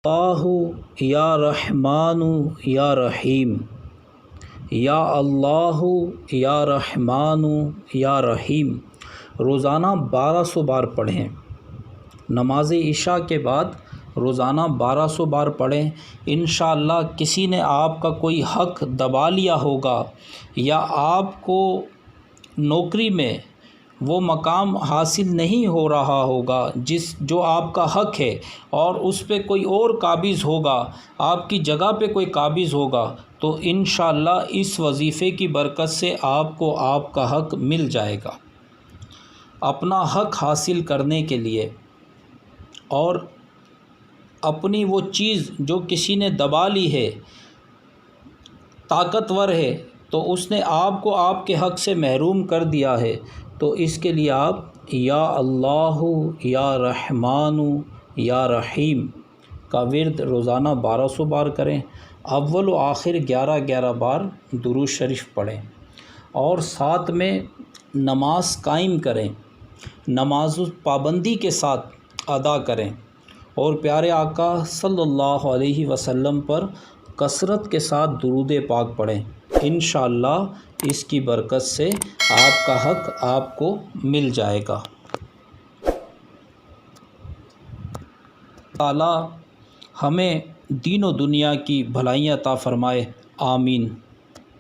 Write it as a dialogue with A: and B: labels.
A: اللہ یا رحمان یا رحیم، یا اللہ یا رحمان یا رحیم روزانہ 1200 بار پڑھیں۔ نماز عشاء کے بعد روزانہ 1200 بار پڑھیں۔ انشاءاللہ کسی نے آپ کا کوئی حق دبا لیا ہوگا یا آپ کو نوکری میں وہ مقام حاصل نہیں ہو رہا ہوگا جو آپ کا حق ہے، اور اس پہ کوئی اور قابض ہوگا، آپ کی جگہ پہ کوئی قابض ہوگا، تو انشاءاللہ اس وظیفے کی برکت سے آپ کو آپ کا حق مل جائے گا۔ اپنا حق حاصل کرنے کے لیے اور اپنی وہ چیز جو کسی نے دبا لی ہے، طاقتور ہے، تو اس نے آپ کو آپ کے حق سے محروم کر دیا ہے، تو اس کے لیے آپ یا اللہ یا رحمان یا رحیم کا ورد روزانہ 1200 بار کریں۔ اول و آخر 11 بار درود شریف پڑھیں، اور ساتھ میں نماز قائم کریں، نماز پابندی کے ساتھ ادا کریں، اور پیارے آقا صلی اللہ علیہ وسلم پر کثرت کے ساتھ درود پاک پڑھیں۔ انشاءاللہ اس کی برکت سے آپ کا حق آپ کو مل جائے گا۔ تعالیٰ ہمیں دین و دنیا کی بھلائیاں عطا فرمائے، آمین۔